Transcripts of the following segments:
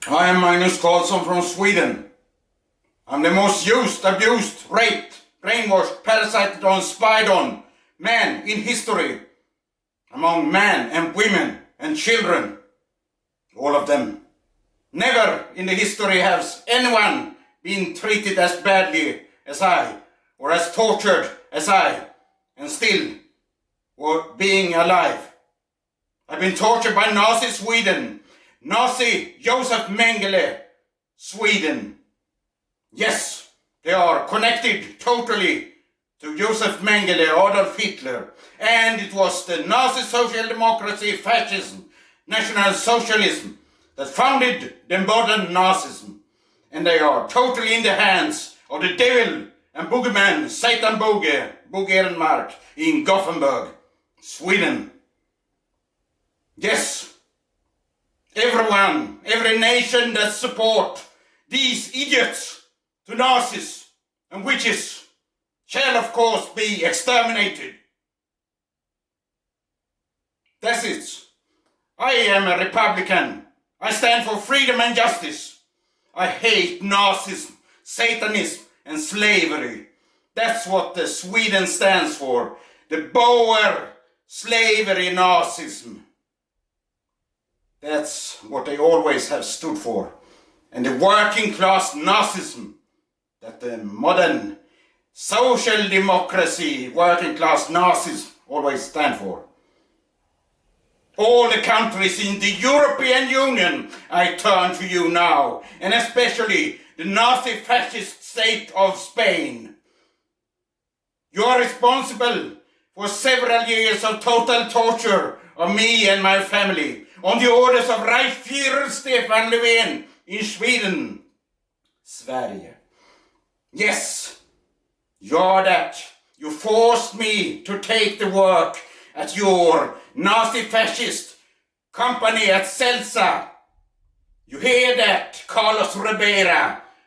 I am Magnus Karlsson from Sweden. I'm the most used, abused, raped, brainwashed, parasited on, spied on man in history. Among men and women and children. All of them. Never in the history has anyone been treated as badly as I, or as tortured as I, and still being alive. I've been tortured by Nazi Sweden, Nazi Josef Mengele, Sweden. Yes, they are connected totally to Josef Mengele, Adolf Hitler, and it was the Nazi social democracy, fascism, National Socialism that founded the modern Nazism, and they are totally in the hands of the devil and boogeyman Satan Bogerenmark in Gothenburg, Sweden. Yes, everyone, every nation that support these idiots to Nazis and witches shall of course be exterminated. That's it. I am a Republican. I stand for freedom and justice. I hate Nazism, Satanism and slavery. That's what the Sweden stands for. The Boer slavery Nazism. That's what they always have stood for. And the working class Nazism that the modern social democracy working class Nazis always stand for. All the countries in the European Union, I turn to you now, and especially the Nazi fascist state of Spain. You are responsible for several years of total torture of me and my family on the orders of Reichsführer Stefan Löfven in Sweden, Sverige. Yes, you're that. You forced me to take the work at your Nazi-fascist company at Celsa. You hear that, Carlos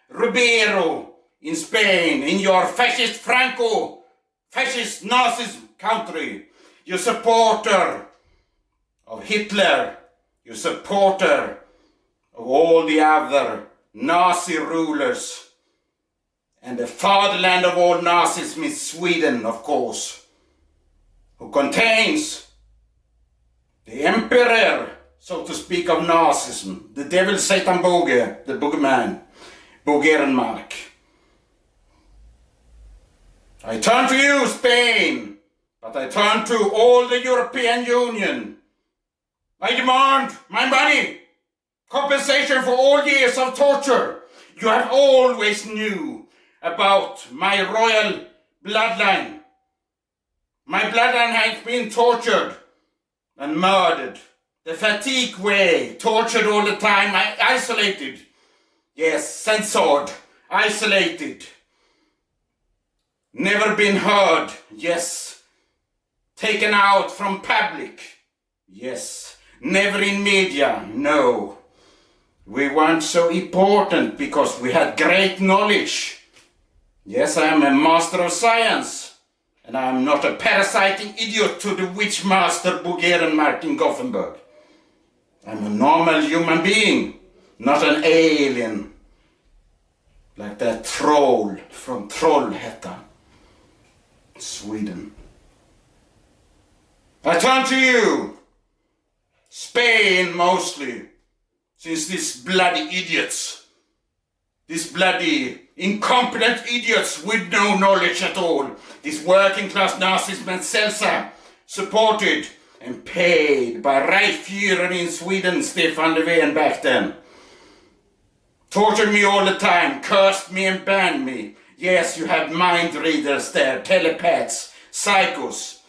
Ribeiro in Spain, in your fascist Franco, fascist Nazism country. You supporter of Hitler, you supporter of all the other Nazi rulers. And the fatherland of all Nazism is Sweden, of course, who contains the emperor, so to speak, of Nazism, the devil Satan Boge, the boogeyman, Bogerenmark. I turn to you, Spain, but I turn to all the European Union. I demand my money, compensation for all years of torture. You have always knew about my royal bloodline. My bloodline has been tortured and murdered. The fatigue way, tortured all the time, isolated. Yes, censored, isolated. Never been heard, yes. Taken out from public, yes. Never in media, no. We weren't so important because we had great knowledge. Yes, I am a master of science, and I am not a parasiting idiot to the witch master Bogerenmark in Gothenburg. I'm a normal human being, not an alien, like that troll from Trollhättan, Sweden. I turn to you, Spain mostly, since these bloody idiots, these bloody incompetent idiots with no knowledge at all, these working class Nazis and Celsa, supported and paid by Reichsführer in Sweden, Stefan Löfven back then, tortured me all the time, cursed me and banned me. Yes, you have mind readers there, telepaths, psychopaths,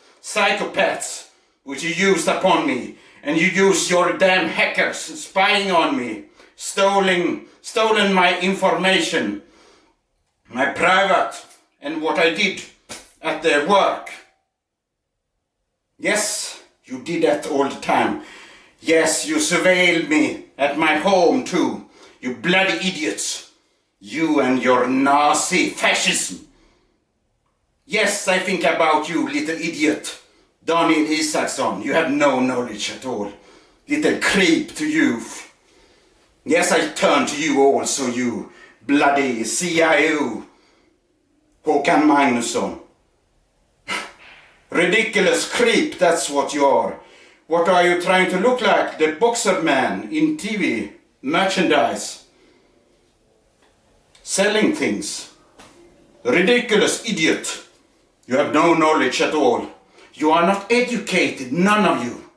which you used upon me, and you use your damn hackers spying on me, stolen my information, my private, and what I did at the work. Yes, you did that all the time. Yes, you surveilled me at my home too, you bloody idiots. You and your Nazi fascism. Yes, I think about you, little idiot. Daniel Isaksson, you have no knowledge at all. Little creep to you. Yes, I turn to you also, you bloody CIO, Håkan Magnusson. Ridiculous creep, that's what you are. What are you trying to look like? The boxer man in TV, merchandise, selling things. Ridiculous idiot. You have no knowledge at all. You are not educated, none of you.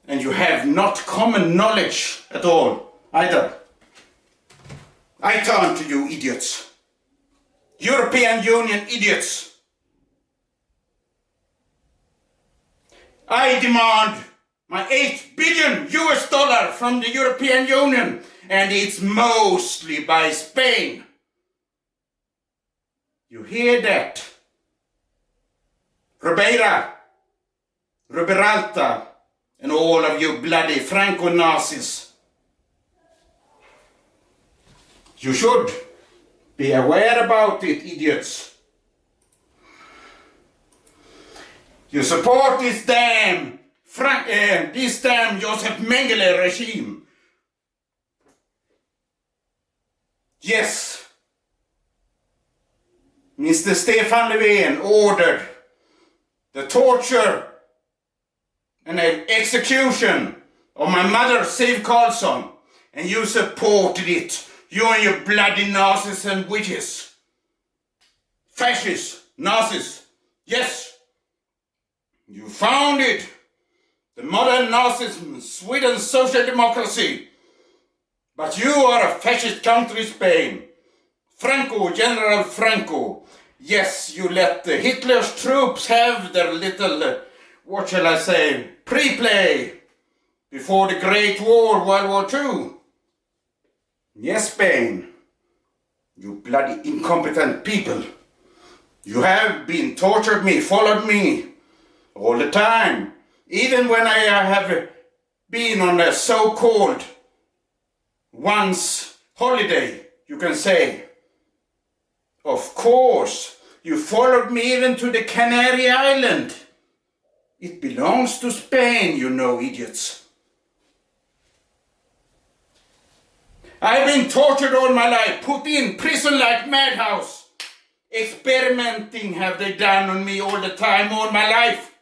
And you have not common knowledge at all, either. I turn to you idiots. European Union idiots. I demand my $8 billion from the European Union, and it's mostly by Spain. You hear that? Ribeira, Riberalta, and all of you bloody Franco-Nazis. You should be aware about it, idiots. You support this damn Joseph Mengele regime. Yes. Mr. Stefan Löfven ordered the torture and execution of my mother, Siv Karlsson, and you supported it. You and your bloody Nazis and witches. Fascists, Nazis, yes. You founded the modern Nazism, Sweden's social democracy. But you are a fascist country, Spain. Franco, General Franco. Yes, you let Hitler's troops have their little, what shall I say, pre-play before the Great War, World War II. Yes, Spain. You bloody incompetent people. You have been tortured me, followed me. All the time, even when I have been on a so-called once holiday, you can say. Of course, you followed me even to the Canary Island. It belongs to Spain, you know, idiots. I've been tortured all my life, put in prison like madhouse. Experimenting have they done on me all the time, all my life.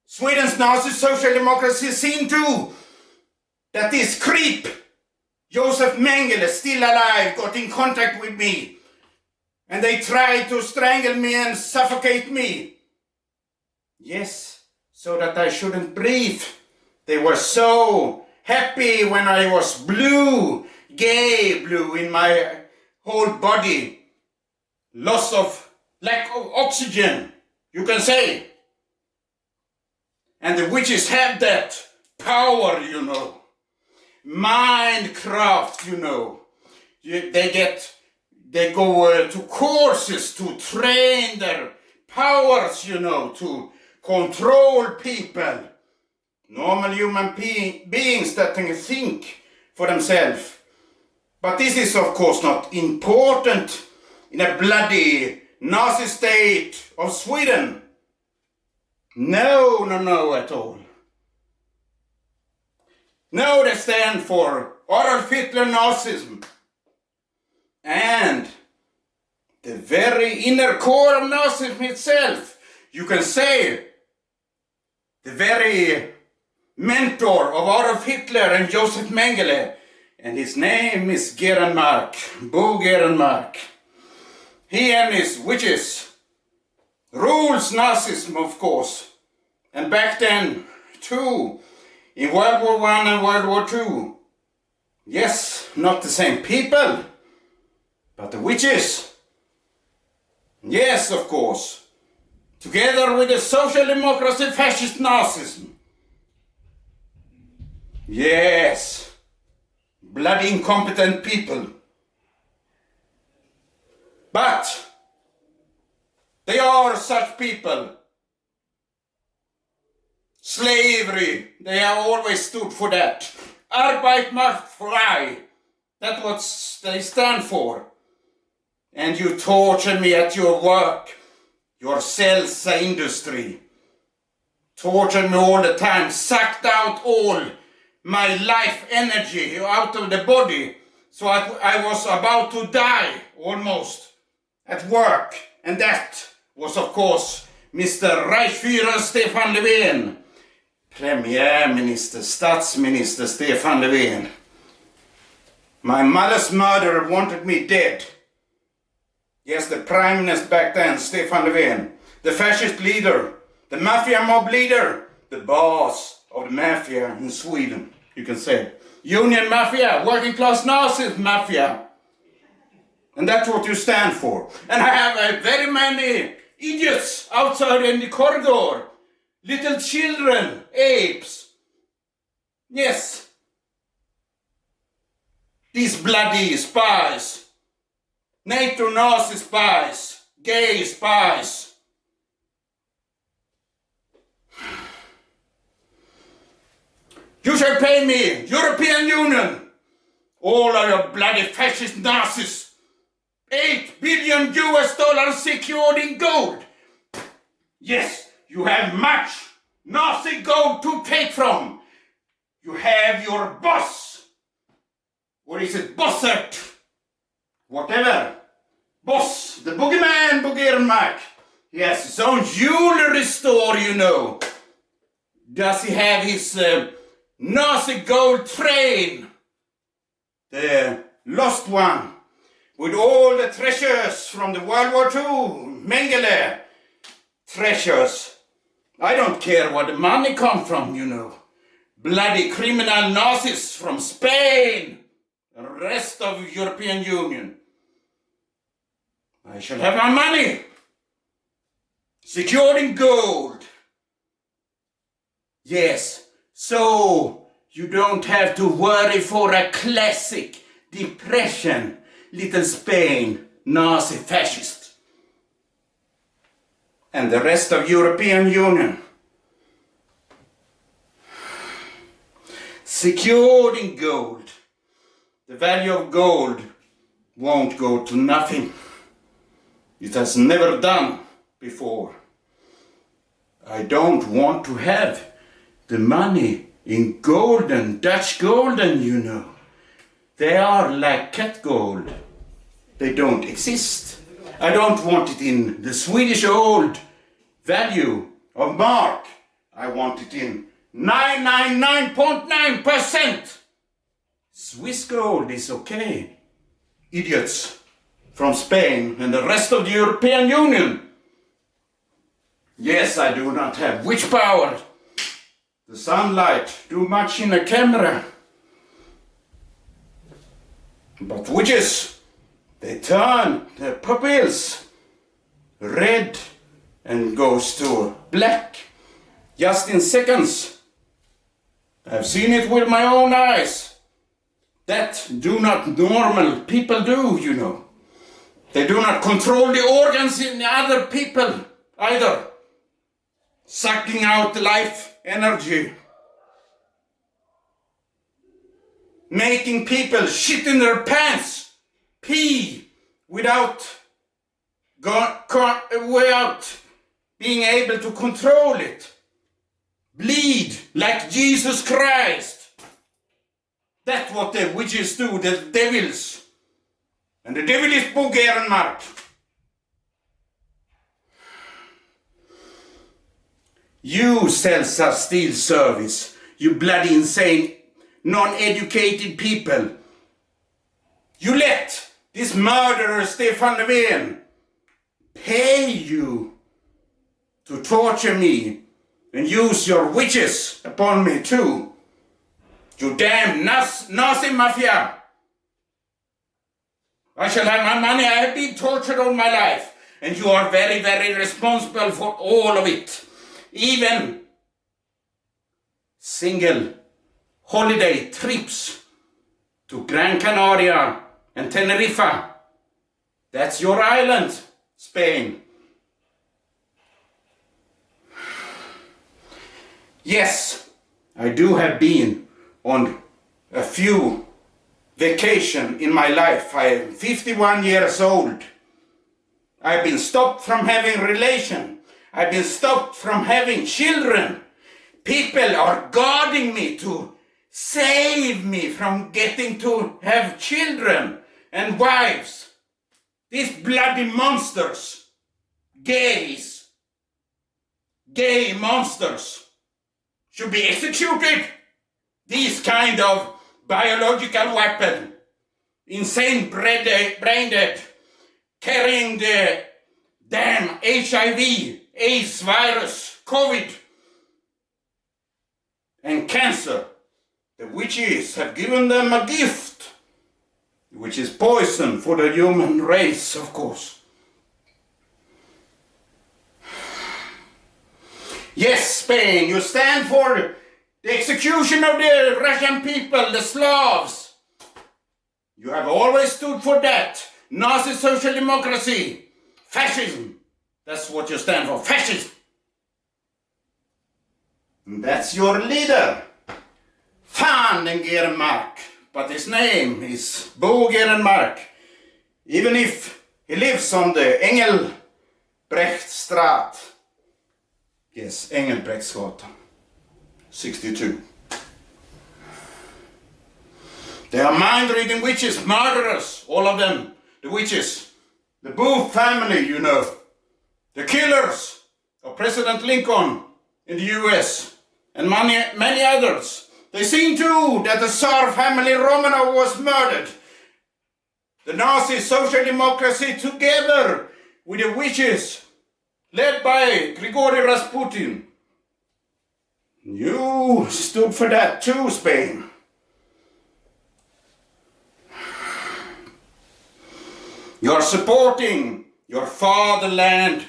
Sweden's Nazi social democracy seen too that this creep, Joseph Mengele, still alive, got in contact with me. And they tried to strangle me and suffocate me. Yes, so that I shouldn't breathe. They were so happy when I was blue, gay blue in my whole body. Lack of oxygen, you can say. And the witches have that power, you know. Mindcraft, you know. They go to courses to train their powers, you know, to control people. Normal human beings that can think for themselves. But this is of course not important in a bloody Nazi state of Sweden. No at all. No, they stand for Adolf Hitler Nazism. And the very inner core of Nazism itself, you can say, the very mentor of Adolf Hitler and Joseph Mengele, and his name is Bo Gerenmark. He and his witches rules Nazism, of course. And back then, too, in World War I and World War II. Yes, not the same people, but the witches. Yes, of course. Together with the social democracy fascist Nazism. Yes. Bloody incompetent people. But they are such people. Slavery, they have always stood for that. Arbeit macht frei, that's what they stand for. And you torture me at your work, your Celsa industry. Torture me all the time, sucked out all my life energy out of the body. So I was about to die almost at work. And that was of course Mr. Reichsführer Stefan Löfven. Premiärminister, statsminister Stefan Löfven. My mother's murderer wanted me dead. Yes, the prime minister back then, Stefan Löfven. The fascist leader, the mafia mob leader, the boss of the mafia in Sweden, you can say. Union mafia, working class Nazis mafia. And that's what you stand for. And I have very many idiots outside in the corridor. Little children, apes. Yes. These bloody spies. NATO Nazi spies. Gay spies. You shall pay me, European Union. All of your bloody fascist Nazis. $8 billion secured in gold. Yes. You have much Nazi gold to take from. You have your boss. Or is it Bossert? Whatever. Boss, the boogeyman, Bogermark. He has his own jewelry store, you know. Does he have his Nazi gold train? The lost one. With all the treasures from the World War II. Mengele. Treasures. I don't care where the money comes from, you know. Bloody criminal Nazis from Spain. The rest of the European Union. I shall have my money. Secured in gold. Yes, so you don't have to worry for a classic depression. Little Spain, Nazi fascist. And the rest of European Union. Secured in gold. The value of gold won't go to nothing. It has never done before. I don't want to have the money in golden, Dutch golden, you know. They are like cat gold. They don't exist. I don't want it in the Swedish old value of mark. I want it in 999.9%. Swiss gold is okay. Idiots from Spain and the rest of the European Union. Yes, I do not have witch power. The sunlight do much in a camera. But witches, they turn their pupils red and goes to black just in seconds. I've seen it with my own eyes. That do not normal people do, you know. They do not control the organs in other people either. Sucking out life energy. Making people shit in their pants. Pee without being able to control it. Bleed like Jesus Christ. That's what the witches do, the devils. And the devil is Bo Gerenmark. You sell steel service, you bloody insane, non-educated people. You let this murderer Stefan Löfven pay you to torture me and use your witches upon me too. You damn Nazi mafia. I shall have my money. I have been tortured all my life. And you are very, very responsible for all of it. Even single holiday trips to Gran Canaria and Tenerife. That's your island, Spain. Yes, I do have been on a few vacation in my life. I am 51 years old. I've been stopped from having relation. I've been stopped from having children. People are guarding me to save me from getting to have children and wives. These bloody monsters, gay monsters, should be executed. These kind of biological weapon, insane brain dead, carrying the damn HIV, AIDS virus, COVID, and cancer. The witches have given them a gift, which is poison for the human race, of course. Yes, Spain, you stand for the execution of the Russian people, the Slavs. You have always stood for that. Nazi social democracy, fascism. That's what you stand for, fascism. And that's your leader, Van den Gerenmark. But his name is Bo Gerenmark. Even if he lives on the Engelbrechtstraat. Yes, Engelbrektsgatan, 62. They are mind-reading witches, murderers, all of them, the witches. The Booth family, you know. The killers of President Lincoln in the US and many others. They seen too that the Tsar family Romanov was murdered. The Nazi social democracy together with the witches led by Grigory Rasputin. You stood for that too, Spain. You're supporting your fatherland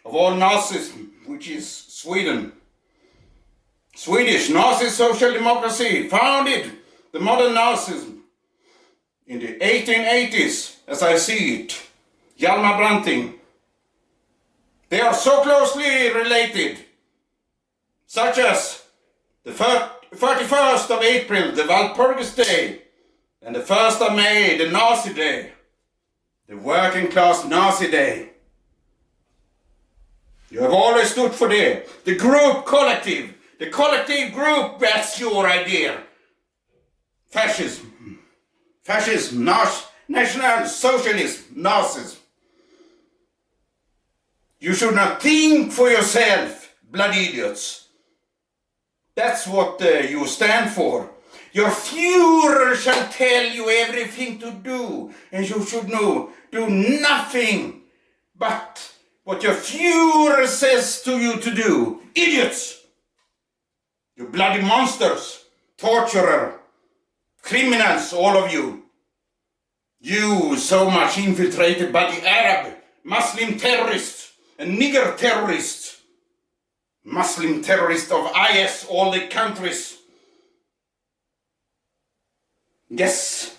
of all Nazism, which is Sweden. Swedish Nazi social democracy founded the modern Nazism in the 1880s, as I see it. Hjalmar Branting. They are so closely related, such as the 31st of April, the Walpurgis Day, and the 1st of May, the Nazi Day, the working class Nazi Day. You have always stood for the group collective. The collective group, that's your idea. Fascism. Fascism, National Socialism, Nazism. You should not think for yourself, bloody idiots. That's what you stand for. Your Führer shall tell you everything to do, and you should do nothing but what your Führer says to you to do. Idiots! You bloody monsters, torturer, criminals, all of you. You so much infiltrated by the Arab, Muslim terrorists and nigger terrorists. Muslim terrorists of IS, all the countries. Yes,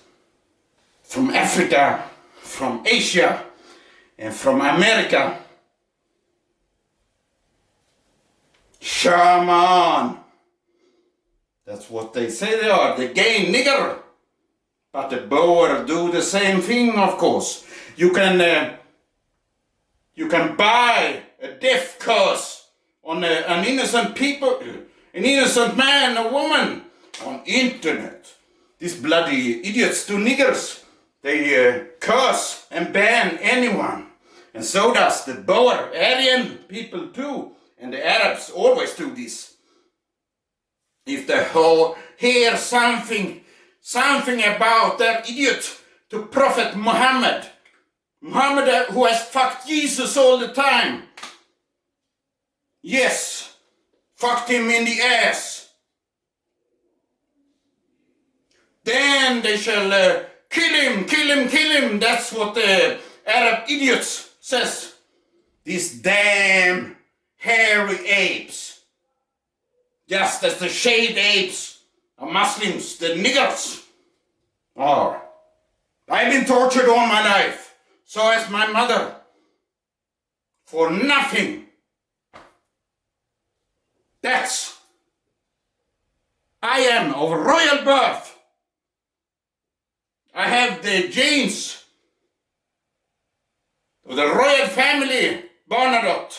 from Africa, from Asia, and from America. Shaman. That's what they say they are, the gay nigger. But the Boer do the same thing, of course. You can buy a death curse on an innocent people, an innocent man, a woman, on internet. These bloody idiots, two niggers, they curse and ban anyone. And so does the Boer, Aryan people too. And the Arabs always do this. If they hear something about that idiot to Prophet Muhammad who has fucked Jesus all the time. Yes, fucked him in the ass. Then they shall kill him. That's what the Arab idiots says. These damn hairy apes. Just as the shaved apes are Muslims, the niggers are. I've been tortured all my life. So has my mother. For nothing. I am of royal birth. I have the genes of the royal family, Bernadotte,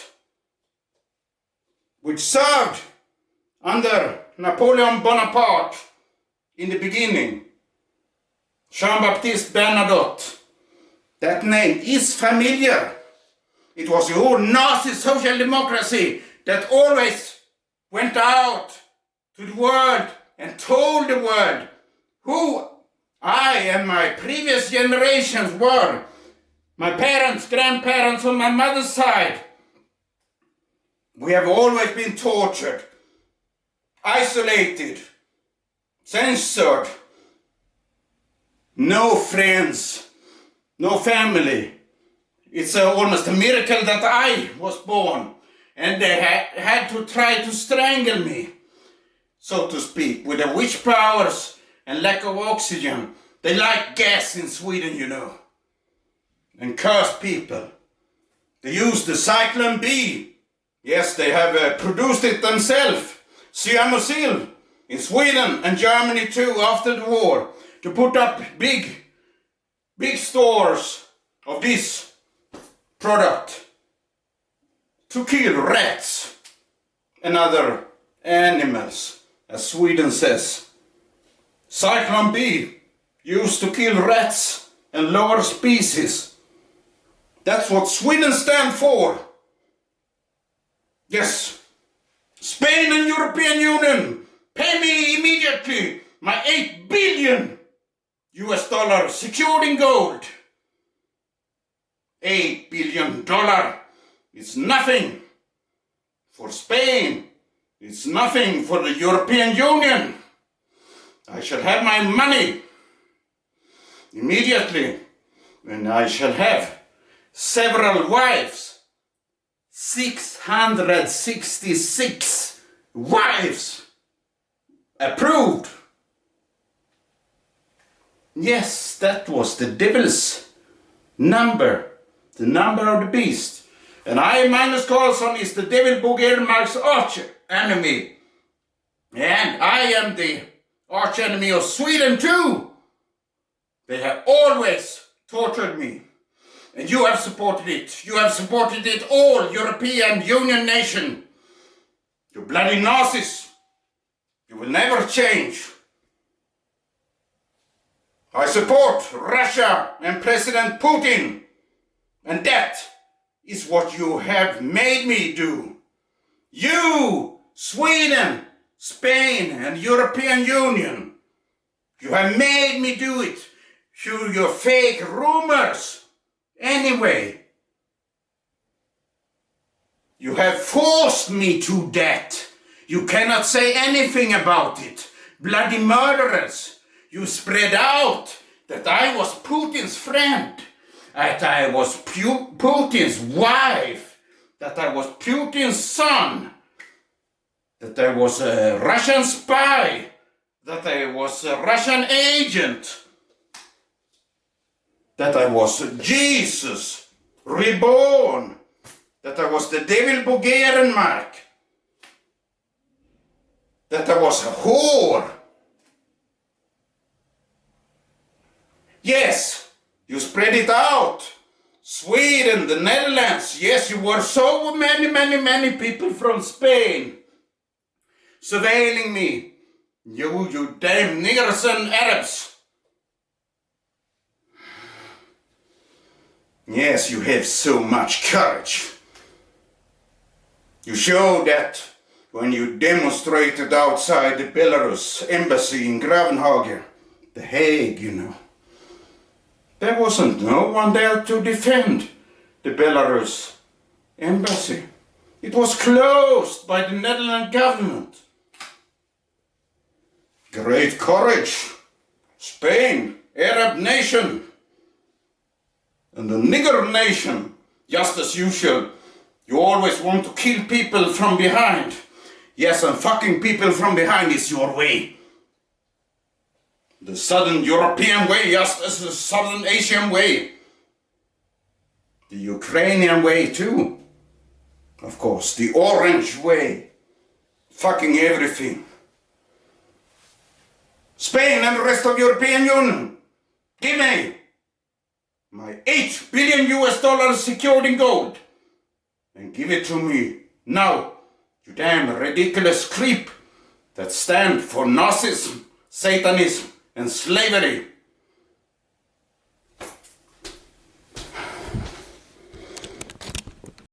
which served under Napoleon Bonaparte in the beginning. Jean-Baptiste Bernadotte. That name is familiar. It was your Nazi social democracy that always went out to the world and told the world who I and my previous generations were. My parents, grandparents on my mother's side. We have always been tortured, isolated, censored. No friends, no family. It's almost a miracle that I was born, and they had to try to strangle me, so to speak, with the witch powers and lack of oxygen. They like gas in Sweden, you know, and curse people. They use the cyclone B. Yes, they have produced it themselves, cyanosyl, in Sweden and Germany too after the war, to put up big stores of this product to kill rats and other animals, as Sweden says. Cyclone B used to kill rats and lower species. That's what Sweden stands for. Yes. Spain and European Union, pay me immediately my $8 billion secured in gold. $8 billion is nothing for Spain. It's nothing for the European Union. I shall have my money immediately, and I shall have several wives. 666 wives approved. Yes, that was the devil's number, the number of the beast. And I, Magnus Karlsson, is the devil Bo Ehrenmark's arch enemy. And I am the arch enemy of Sweden too. They have always tortured me. And you have supported it. You have supported it all, European Union nation. You bloody Nazis. You will never change. I support Russia and President Putin. And that is what you have made me do. You, Sweden, Spain, and European Union. You have made me do it through your fake rumors. Anyway, you have forced me to that. You cannot say anything about it. Bloody murderers. You spread out that I was Putin's friend, that I was Putin's wife, that I was Putin's son, that I was a Russian spy, that I was a Russian agent, that I was Jesus reborn, that I was the devil Bo Ehrenmark, that I was a whore. Yes, you spread it out. Sweden, the Netherlands, yes, you were so many people from Spain surveilling me. You damn niggers and Arabs. Yes, you have so much courage. You showed that when you demonstrated outside the Belarus embassy in Gravenhagen, The Hague, you know. There wasn't no one there to defend the Belarus embassy. It was closed by the Netherlands government. Great courage. Spain, Arab nation. And the nigger nation, just as usual, you always want to kill people from behind. Yes, and fucking people from behind is your way. The Southern European way, just as the Southern Asian way. The Ukrainian way too. Of course, the orange way. Fucking everything. Spain and the rest of European Union, give me my $8 billion secured in gold. And give it to me now, you damn ridiculous creep that stand for Nazism, Satanism and slavery